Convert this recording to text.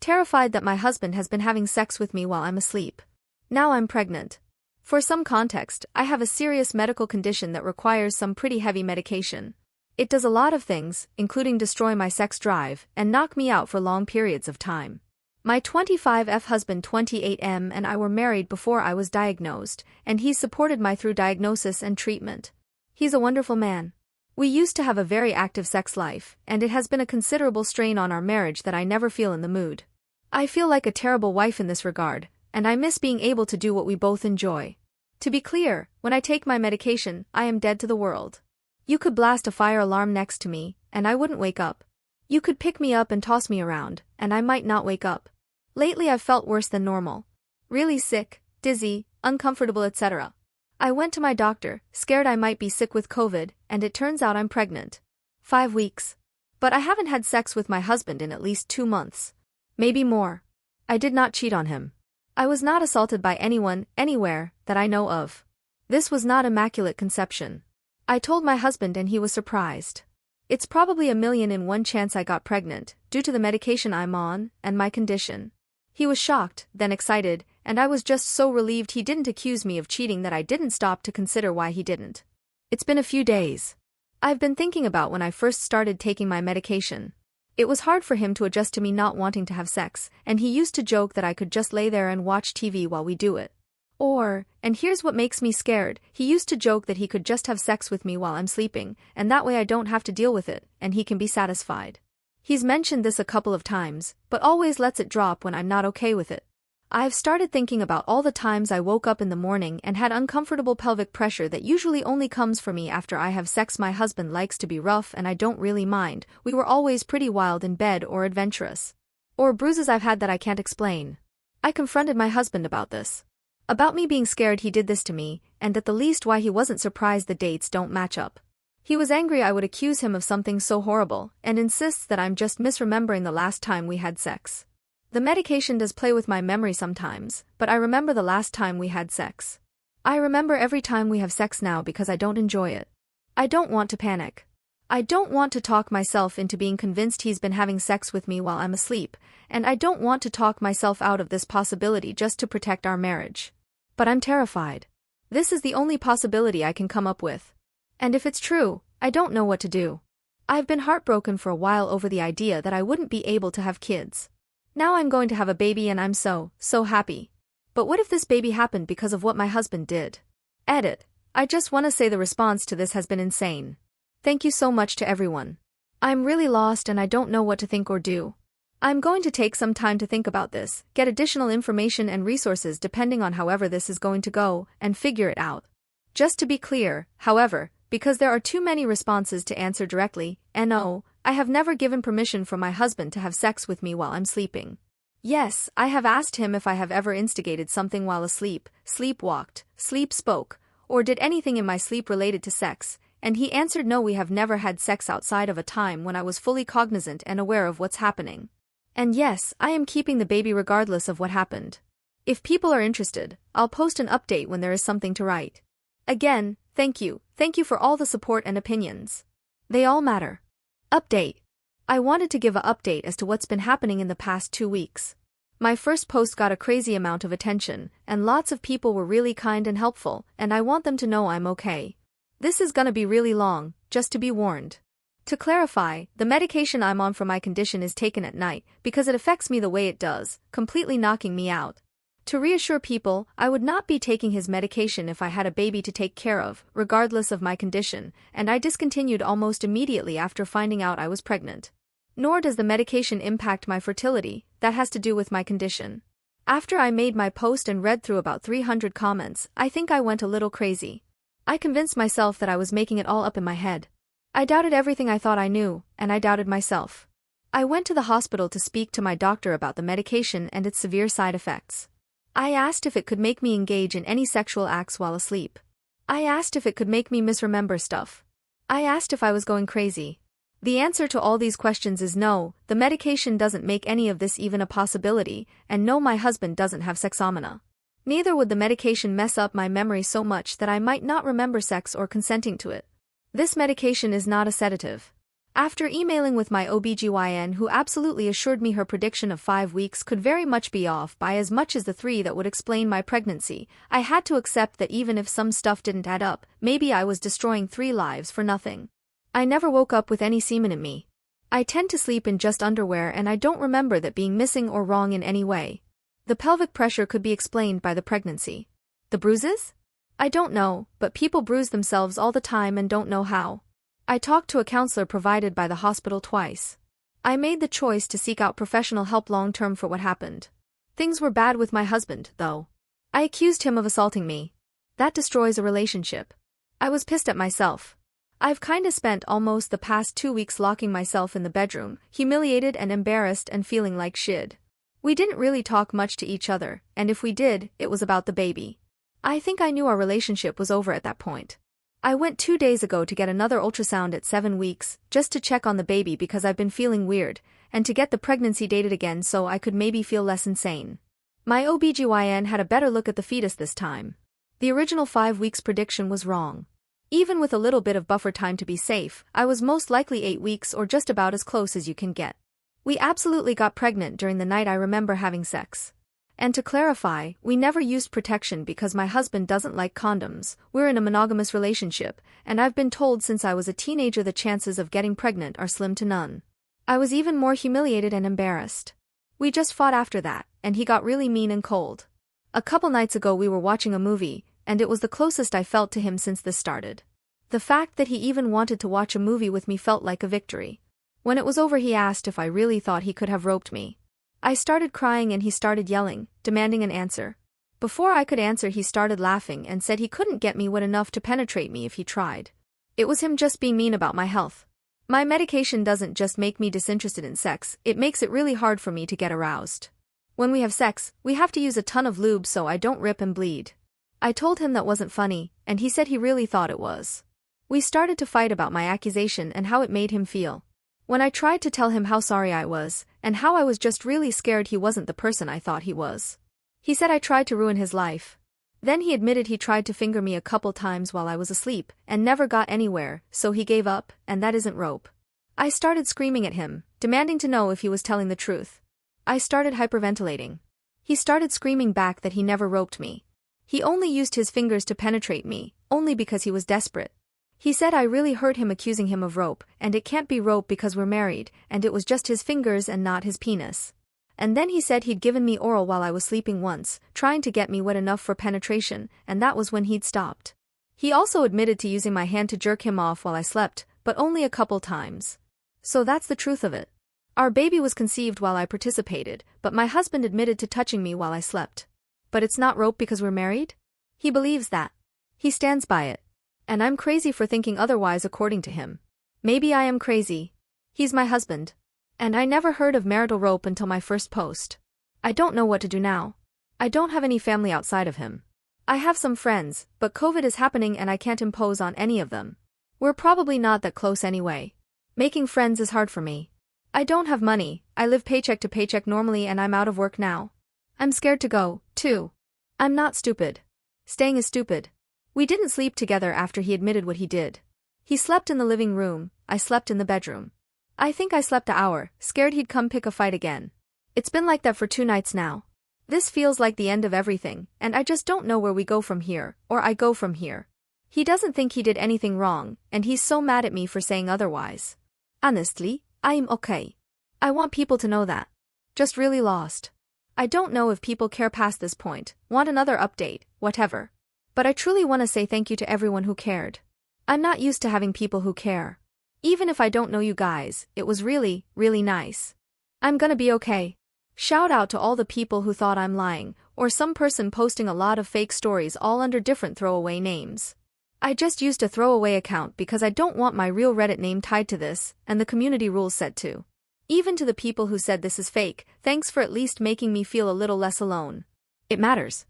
terrified that my husband has been having sex with me while I'm asleep. Now I'm pregnant. For some context, I have a serious medical condition that requires some pretty heavy medication. It does a lot of things, including destroy my sex drive and knock me out for long periods of time. My 25F husband 28M and I were married before I was diagnosed, and he supported me through diagnosis and treatment. He's a wonderful man. We used to have a very active sex life, and it has been a considerable strain on our marriage that I never feel in the mood. I feel like a terrible wife in this regard, and I miss being able to do what we both enjoy. To be clear, when I take my medication, I am dead to the world. You could blast a fire alarm next to me, and I wouldn't wake up. You could pick me up and toss me around, and I might not wake up. Lately I've felt worse than normal. Really sick, dizzy, uncomfortable, etc. I went to my doctor, scared I might be sick with COVID, and it turns out I'm pregnant. 5 weeks. But I haven't had sex with my husband in at least 2 months. Maybe more. I did not cheat on him. I was not assaulted by anyone, anywhere, that I know of. This was not immaculate conception. I told my husband and he was surprised. It's probably 1,000,000 in 1 chance I got pregnant, due to the medication I'm on, and my condition. He was shocked, then excited, and I was just so relieved he didn't accuse me of cheating that I didn't stop to consider why he didn't. It's been a few days. I've been thinking about when I first started taking my medication. It was hard for him to adjust to me not wanting to have sex, and he used to joke that I could just lay there and watch TV while we do it. Or, and here's what makes me scared, he used to joke that he could just have sex with me while I'm sleeping, and that way I don't have to deal with it, and he can be satisfied. He's mentioned this a couple of times, but always lets it drop when I'm not okay with it. I've started thinking about all the times I woke up in the morning and had uncomfortable pelvic pressure that usually only comes for me after I have sex. My husband likes to be rough and I don't really mind, we were always pretty wild in bed or adventurous. Or bruises I've had that I can't explain. I confronted my husband about this. About me being scared he did this to me, and at the least why he wasn't surprised the dates don't match up. He was angry I would accuse him of something so horrible, and insists that I'm just misremembering the last time we had sex. The medication does play with my memory sometimes, but I remember the last time we had sex. I remember every time we have sex now because I don't enjoy it. I don't want to panic. I don't want to talk myself into being convinced he's been having sex with me while I'm asleep, and I don't want to talk myself out of this possibility just to protect our marriage. But I'm terrified. This is the only possibility I can come up with. And if it's true, I don't know what to do. I've been heartbroken for a while over the idea that I wouldn't be able to have kids. Now I'm going to have a baby and I'm so happy. But what if this baby happened because of what my husband did? Edit. I just want to say the response to this has been insane. Thank you so much to everyone. I'm really lost and I don't know what to think or do. I'm going to take some time to think about this, get additional information and resources depending on however this is going to go, and figure it out. Just to be clear, however, because there are too many responses to answer directly, no, I have never given permission for my husband to have sex with me while I'm sleeping. Yes, I have asked him if I have ever instigated something while asleep, sleepwalked, sleep spoke, or did anything in my sleep related to sex, and he answered no, we have never had sex outside of a time when I was fully cognizant and aware of what's happening. And yes, I am keeping the baby regardless of what happened. If people are interested, I'll post an update when there is something to write. Again, thank you for all the support and opinions. They all matter. Update. I wanted to give an update as to what's been happening in the past 2 weeks. My first post got a crazy amount of attention, and lots of people were really kind and helpful, and I want them to know I'm okay. This is gonna be really long, just to be warned. To clarify, the medication I'm on for my condition is taken at night because it affects me the way it does, completely knocking me out. To reassure people, I would not be taking his medication if I had a baby to take care of, regardless of my condition, and I discontinued almost immediately after finding out I was pregnant. Nor does the medication impact my fertility, that has to do with my condition. After I made my post and read through about 300 comments, I think I went a little crazy. I convinced myself that I was making it all up in my head. I doubted everything I thought I knew, and I doubted myself. I went to the hospital to speak to my doctor about the medication and its severe side effects. I asked if it could make me engage in any sexual acts while asleep. I asked if it could make me misremember stuff. I asked if I was going crazy. The answer to all these questions is no, the medication doesn't make any of this even a possibility, and no, my husband doesn't have sexomnia. Neither would the medication mess up my memory so much that I might not remember sex or consenting to it. This medication is not a sedative. After emailing with my OBGYN, who absolutely assured me her prediction of 5 weeks could very much be off by as much as the 3 that would explain my pregnancy, I had to accept that even if some stuff didn't add up, maybe I was destroying 3 lives for nothing. I never woke up with any semen in me. I tend to sleep in just underwear, and I don't remember that being missing or wrong in any way. The pelvic pressure could be explained by the pregnancy. The bruises? I don't know, but people bruise themselves all the time and don't know how. I talked to a counselor provided by the hospital twice. I made the choice to seek out professional help long-term for what happened. Things were bad with my husband, though. I accused him of assaulting me. That destroys a relationship. I was pissed at myself. I've kinda spent almost the past 2 weeks locking myself in the bedroom, humiliated and embarrassed and feeling like shit. We didn't really talk much to each other, and if we did, it was about the baby. I think I knew our relationship was over at that point. I went 2 days ago to get another ultrasound at 7 weeks, just to check on the baby because I've been feeling weird, and to get the pregnancy dated again so I could maybe feel less insane. My OBGYN had a better look at the fetus this time. The original 5 weeks prediction was wrong. Even with a little bit of buffer time to be safe, I was most likely 8 weeks or just about as close as you can get. We absolutely got pregnant during the night I remember having sex. And to clarify, we never used protection because my husband doesn't like condoms. We're in a monogamous relationship, and I've been told since I was a teenager the chances of getting pregnant are slim to none. I was even more humiliated and embarrassed. We just fought after that, and he got really mean and cold. A couple nights ago we were watching a movie, and it was the closest I felt to him since this started. The fact that he even wanted to watch a movie with me felt like a victory. When it was over he asked if I really thought he could have roped me. I started crying and he started yelling, demanding an answer. Before I could answer he started laughing and said he couldn't get me wet enough to penetrate me if he tried. It was him just being mean about my health. My medication doesn't just make me disinterested in sex, it makes it really hard for me to get aroused. When we have sex, we have to use a ton of lube so I don't rip and bleed. I told him that wasn't funny, and he said he really thought it was. We started to fight about my accusation and how it made him feel. When I tried to tell him how sorry I was, and how I was just really scared he wasn't the person I thought he was. He said I tried to ruin his life. Then he admitted he tried to finger me a couple times while I was asleep, and never got anywhere, so he gave up, and that isn't rope. I started screaming at him, demanding to know if he was telling the truth. I started hyperventilating. He started screaming back that he never roped me. He only used his fingers to penetrate me, only because he was desperate. He said I really hurt him accusing him of rope, and it can't be rope because we're married, and it was just his fingers and not his penis. And then he said he'd given me oral while I was sleeping once, trying to get me wet enough for penetration, and that was when he'd stopped. He also admitted to using my hand to jerk him off while I slept, but only a couple times. So that's the truth of it. Our baby was conceived while I participated, but my husband admitted to touching me while I slept. But it's not rope because we're married? He believes that. He stands by it. And I'm crazy for thinking otherwise according to him. Maybe I am crazy. He's my husband. And I never heard of marital rope until my first post. I don't know what to do now. I don't have any family outside of him. I have some friends, but COVID is happening and I can't impose on any of them. We're probably not that close anyway. Making friends is hard for me. I don't have money, I live paycheck to paycheck normally and I'm out of work now. I'm scared to go, too. I'm not stupid. Staying is stupid. We didn't sleep together after he admitted what he did. He slept in the living room, I slept in the bedroom. I think I slept an hour, scared he'd come pick a fight again. It's been like that for 2 nights now. This feels like the end of everything, and I just don't know where we go from here, or I go from here. He doesn't think he did anything wrong, and he's so mad at me for saying otherwise. Honestly, I'm okay. I want people to know that. Just really lost. I don't know if people care past this point, want another update, whatever. But I truly want to say thank you to everyone who cared. I'm not used to having people who care. Even if I don't know you guys, it was really, really nice. I'm gonna be okay. Shout out to all the people who thought I'm lying, or some person posting a lot of fake stories all under different throwaway names. I just used a throwaway account because I don't want my real Reddit name tied to this, and the community rules said to. Even to the people who said this is fake, thanks for at least making me feel a little less alone. It matters.